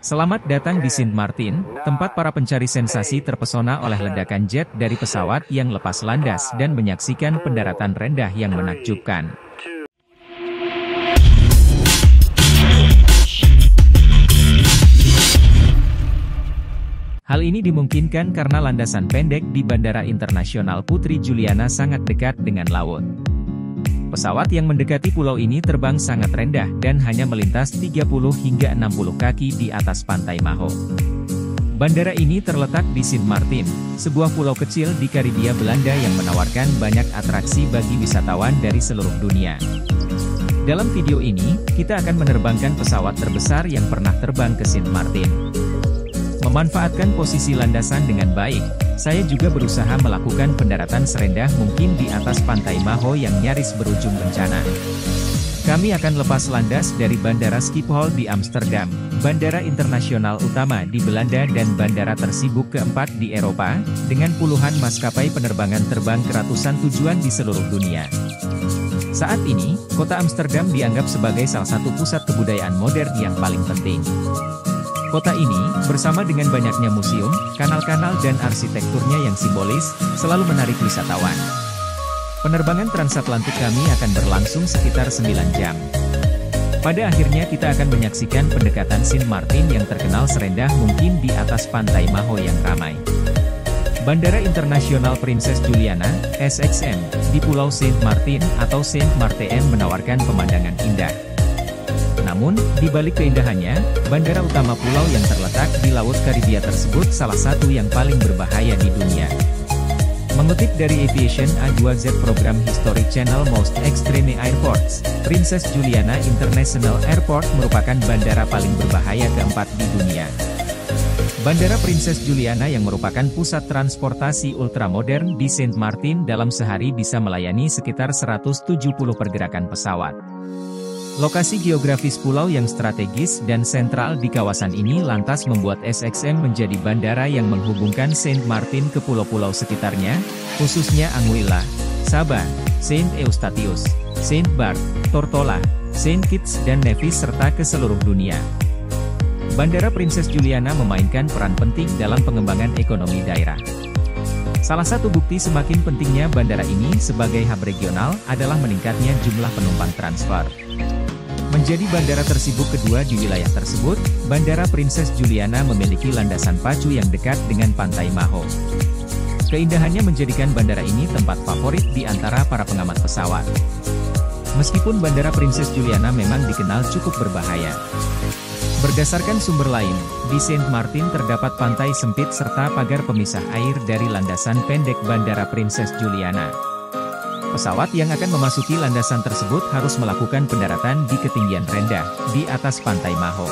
Selamat datang di Sint Maarten, tempat para pencari sensasi terpesona oleh ledakan jet dari pesawat yang lepas landas dan menyaksikan pendaratan rendah yang menakjubkan. Hal ini dimungkinkan karena landasan pendek di Bandara Internasional Putri Juliana sangat dekat dengan laut. Pesawat yang mendekati pulau ini terbang sangat rendah dan hanya melintas 30 hingga 60 kaki di atas pantai Maho. Bandara ini terletak di Sint Maarten, sebuah pulau kecil di Karibia Belanda yang menawarkan banyak atraksi bagi wisatawan dari seluruh dunia. Dalam video ini, kita akan menerbangkan pesawat terbesar yang pernah terbang ke Sint Maarten. Memanfaatkan posisi landasan dengan baik, saya juga berusaha melakukan pendaratan serendah mungkin di atas pantai Maho yang nyaris berujung bencana. Kami akan lepas landas dari Bandara Schiphol di Amsterdam, bandara internasional utama di Belanda dan bandara tersibuk keempat di Eropa, dengan puluhan maskapai penerbangan terbang ke ratusan tujuan di seluruh dunia. Saat ini, kota Amsterdam dianggap sebagai salah satu pusat kebudayaan modern yang paling penting. Kota ini, bersama dengan banyaknya museum, kanal-kanal dan arsitekturnya yang simbolis, selalu menarik wisatawan. Penerbangan transatlantik kami akan berlangsung sekitar 9 jam. Pada akhirnya kita akan menyaksikan pendekatan Sint Maarten yang terkenal serendah mungkin di atas pantai Maho yang ramai. Bandara Internasional Prinses Juliana, SXM, di Pulau Sint Maarten atau Sint Maarten menawarkan pemandangan indah. Namun, di balik keindahannya, bandara utama pulau yang terletak di Laut Karibia tersebut salah satu yang paling berbahaya di dunia. Mengutip dari Aviation A2Z program History Channel Most Extreme Airports, Princess Juliana International Airport merupakan bandara paling berbahaya keempat di dunia. Bandara Princess Juliana yang merupakan pusat transportasi ultramodern di Sint Maarten dalam sehari bisa melayani sekitar 170 pergerakan pesawat. Lokasi geografis pulau yang strategis dan sentral di kawasan ini lantas membuat SXM menjadi bandara yang menghubungkan Sint Maarten ke pulau-pulau sekitarnya, khususnya Anguilla, Saba, Saint Eustatius, Saint Barth, Tortola, Saint Kitts dan Nevis serta ke seluruh dunia. Bandara Princess Juliana memainkan peran penting dalam pengembangan ekonomi daerah. Salah satu bukti semakin pentingnya bandara ini sebagai hub regional adalah meningkatnya jumlah penumpang transfer. Menjadi bandara tersibuk kedua di wilayah tersebut, Bandara Princess Juliana memiliki landasan pacu yang dekat dengan pantai Maho. Keindahannya menjadikan bandara ini tempat favorit di antara para pengamat pesawat. Meskipun Bandara Princess Juliana memang dikenal cukup berbahaya. Berdasarkan sumber lain, di Sint Maarten terdapat pantai sempit serta pagar pemisah air dari landasan pendek Bandara Princess Juliana. Pesawat yang akan memasuki landasan tersebut harus melakukan pendaratan di ketinggian rendah, di atas pantai Maho.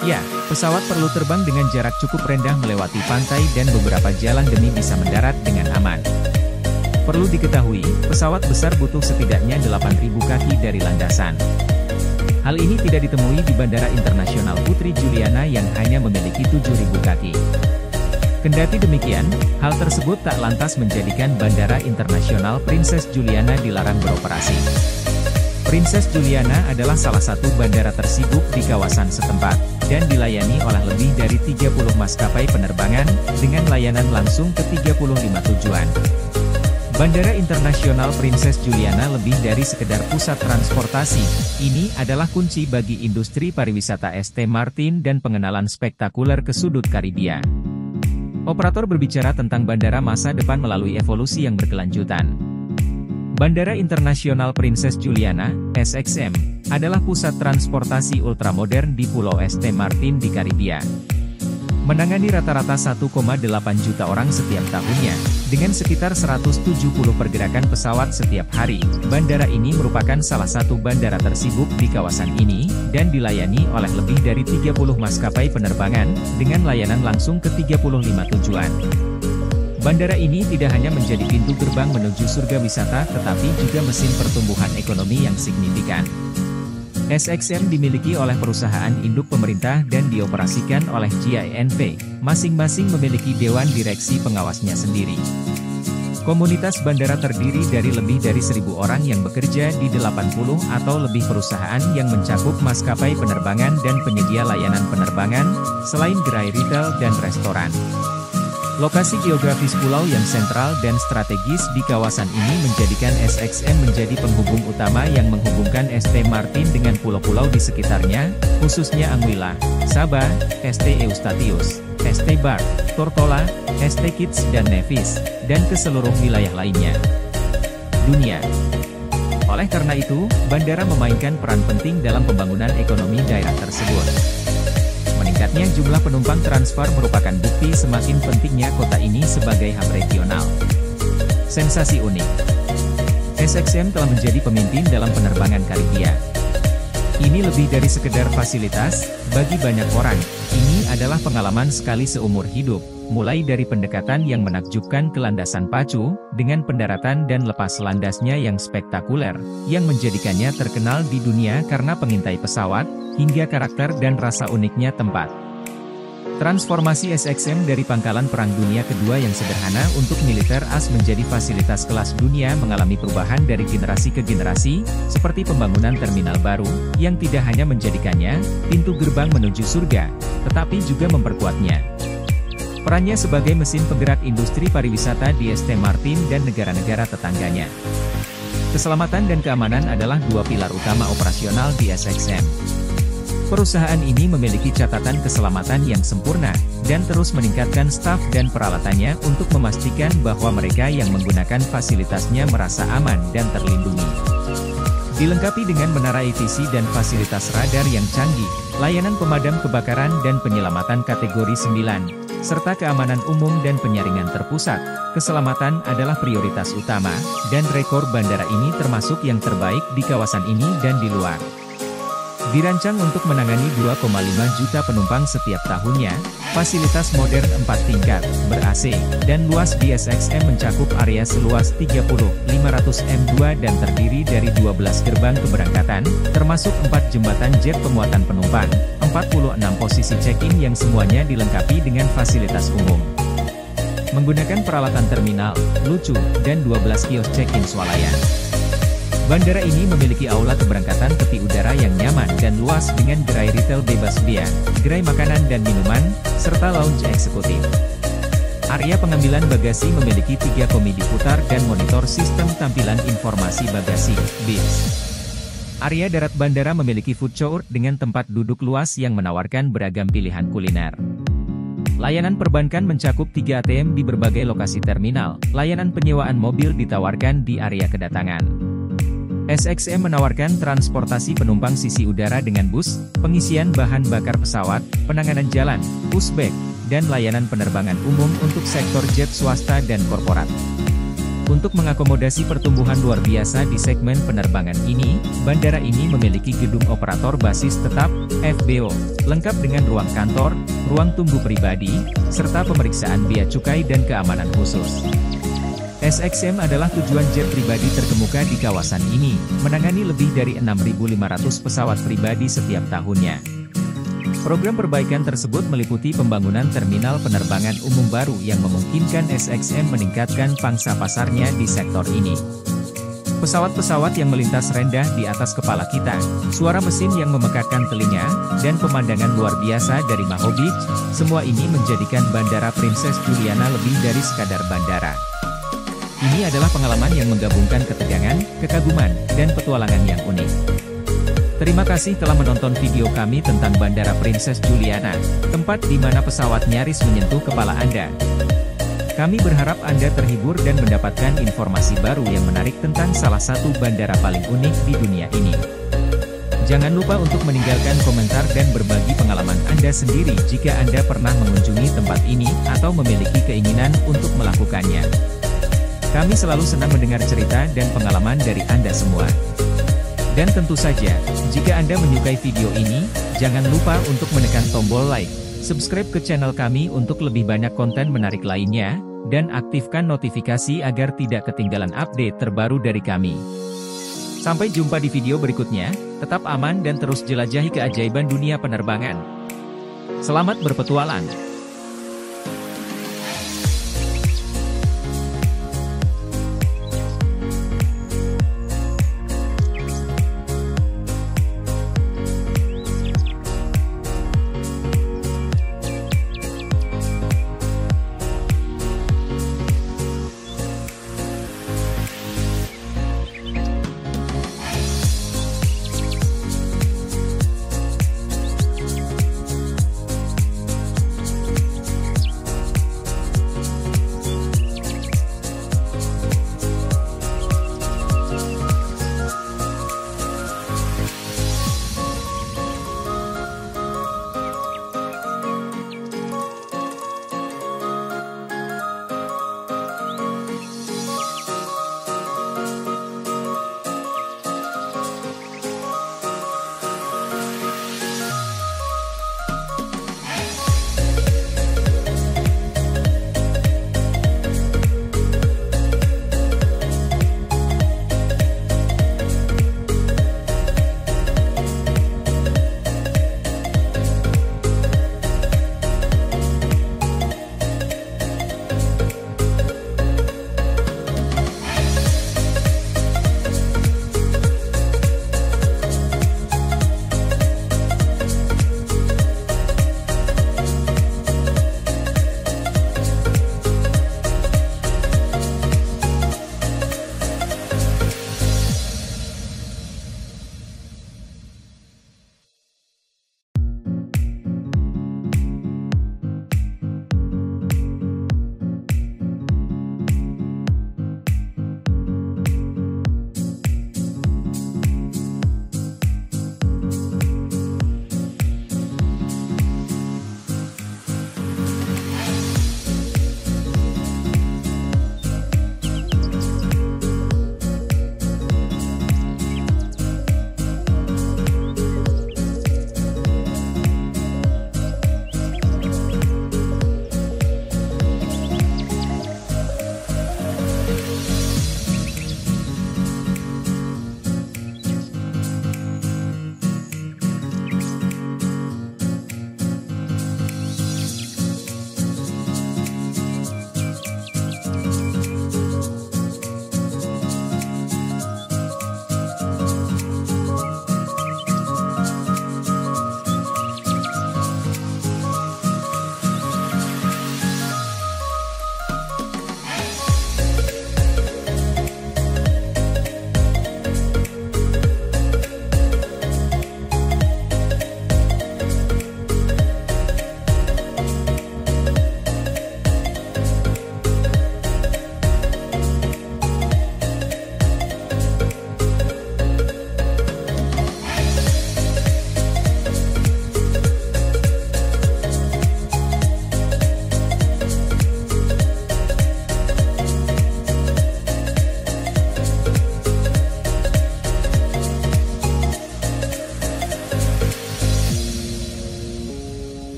Ya, pesawat perlu terbang dengan jarak cukup rendah melewati pantai dan beberapa jalan demi bisa mendarat dengan aman. Perlu diketahui, pesawat besar butuh setidaknya 8.000 kaki dari landasan. Hal ini tidak ditemui di Bandara Internasional Putri Juliana yang hanya memiliki 7.000 kaki. Kendati demikian, hal tersebut tak lantas menjadikan Bandara Internasional Princess Juliana dilarang beroperasi. Princess Juliana adalah salah satu bandara tersibuk di kawasan setempat, dan dilayani oleh lebih dari 30 maskapai penerbangan, dengan layanan langsung ke 35 tujuan. Bandara Internasional Princess Juliana lebih dari sekedar pusat transportasi, ini adalah kunci bagi industri pariwisata Sint Maarten dan pengenalan spektakuler ke sudut Karibia. Operator berbicara tentang bandara masa depan melalui evolusi yang berkelanjutan. Bandara Internasional Princess Juliana, SXM, adalah pusat transportasi ultramodern di Pulau Sint Maarten di Karibia. Menangani rata-rata 1,8 juta orang setiap tahunnya, dengan sekitar 170 pergerakan pesawat setiap hari, bandara ini merupakan salah satu bandara tersibuk di kawasan ini, dan dilayani oleh lebih dari 30 maskapai penerbangan, dengan layanan langsung ke 35 tujuan. Bandara ini tidak hanya menjadi pintu gerbang menuju surga wisata tetapi juga mesin pertumbuhan ekonomi yang signifikan. SXM dimiliki oleh perusahaan induk pemerintah dan dioperasikan oleh GINV, masing-masing memiliki dewan direksi pengawasnya sendiri. Komunitas bandara terdiri dari lebih dari 1.000 orang yang bekerja di 80 atau lebih perusahaan yang mencakup maskapai penerbangan dan penyedia layanan penerbangan, selain gerai retail dan restoran. Lokasi geografis pulau yang sentral dan strategis di kawasan ini menjadikan SXM menjadi penghubung utama yang menghubungkan ST Martin dengan pulau-pulau di sekitarnya, khususnya Anguilla, Sabah, ST Eustatius, ST Bar, Tortola, ST Kitts dan Nevis, dan ke seluruh wilayah lainnya dunia. Oleh karena itu, bandara memainkan peran penting dalam pembangunan ekonomi daerah tersebut. Meningkatnya jumlah penumpang transfer merupakan bukti semakin pentingnya kota ini sebagai hub regional. Sensasi unik. SXM telah menjadi pemimpin dalam penerbangan Karibia. Ini lebih dari sekedar fasilitas, bagi banyak orang, ini adalah pengalaman sekali seumur hidup, mulai dari pendekatan yang menakjubkan ke landasan pacu, dengan pendaratan dan lepas landasnya yang spektakuler, yang menjadikannya terkenal di dunia karena pengintai pesawat, hingga karakter dan rasa uniknya tempat. Transformasi SXM dari pangkalan Perang Dunia Kedua yang sederhana untuk militer AS menjadi fasilitas kelas dunia mengalami perubahan dari generasi ke generasi, seperti pembangunan terminal baru, yang tidak hanya menjadikannya pintu gerbang menuju surga, tetapi juga memperkuatnya. Perannya sebagai mesin penggerak industri pariwisata di ST Martin dan negara-negara tetangganya. Keselamatan dan keamanan adalah dua pilar utama operasional di SXM. Perusahaan ini memiliki catatan keselamatan yang sempurna, dan terus meningkatkan staf dan peralatannya untuk memastikan bahwa mereka yang menggunakan fasilitasnya merasa aman dan terlindungi. Dilengkapi dengan menara ATC dan fasilitas radar yang canggih, layanan pemadam kebakaran dan penyelamatan kategori 9, serta keamanan umum dan penyaringan terpusat, keselamatan adalah prioritas utama, dan rekor bandara ini termasuk yang terbaik di kawasan ini dan di luar. Dirancang untuk menangani 2,5 juta penumpang setiap tahunnya, fasilitas modern 4 tingkat, ber-AC, dan luas di SXM mencakup area seluas 30.500 m2 dan terdiri dari 12 gerbang keberangkatan, termasuk 4 jembatan jet pemuatan penumpang, 46 posisi check-in yang semuanya dilengkapi dengan fasilitas umum. Menggunakan peralatan terminal, lucu, dan 12 kios check-in swalayan. Bandara ini memiliki aula keberangkatan tepi udara yang nyaman dan luas dengan gerai retail bebas bea, gerai makanan dan minuman, serta lounge eksekutif. Area pengambilan bagasi memiliki 3 komedi putar dan monitor sistem tampilan informasi bagasi, BIS. Area darat bandara memiliki food court dengan tempat duduk luas yang menawarkan beragam pilihan kuliner. Layanan perbankan mencakup 3 ATM di berbagai lokasi terminal, layanan penyewaan mobil ditawarkan di area kedatangan. SXM menawarkan transportasi penumpang sisi udara dengan bus, pengisian bahan bakar pesawat, penanganan jalan, pushback, dan layanan penerbangan umum untuk sektor jet swasta dan korporat. Untuk mengakomodasi pertumbuhan luar biasa di segmen penerbangan ini, bandara ini memiliki gedung operator basis tetap, FBO, lengkap dengan ruang kantor, ruang tunggu pribadi, serta pemeriksaan bea cukai dan keamanan khusus. SXM adalah tujuan jet pribadi terkemuka di kawasan ini, menangani lebih dari 6.500 pesawat pribadi setiap tahunnya. Program perbaikan tersebut meliputi pembangunan terminal penerbangan umum baru yang memungkinkan SXM meningkatkan pangsa pasarnya di sektor ini. Pesawat-pesawat yang melintas rendah di atas kepala kita, suara mesin yang memekakkan telinga, dan pemandangan luar biasa dari Maho Beach, semua ini menjadikan Bandara Princess Juliana lebih dari sekadar bandara. Ini adalah pengalaman yang menggabungkan ketegangan, kekaguman, dan petualangan yang unik. Terima kasih telah menonton video kami tentang Bandara Princess Juliana, tempat di mana pesawat nyaris menyentuh kepala Anda. Kami berharap Anda terhibur dan mendapatkan informasi baru yang menarik tentang salah satu bandara paling unik di dunia ini. Jangan lupa untuk meninggalkan komentar dan berbagi pengalaman Anda sendiri jika Anda pernah mengunjungi tempat ini atau memiliki keinginan untuk melakukannya. Kami selalu senang mendengar cerita dan pengalaman dari Anda semua. Dan tentu saja, jika Anda menyukai video ini, jangan lupa untuk menekan tombol like, subscribe ke channel kami untuk lebih banyak konten menarik lainnya, dan aktifkan notifikasi agar tidak ketinggalan update terbaru dari kami. Sampai jumpa di video berikutnya, tetap aman dan terus jelajahi keajaiban dunia penerbangan. Selamat berpetualang!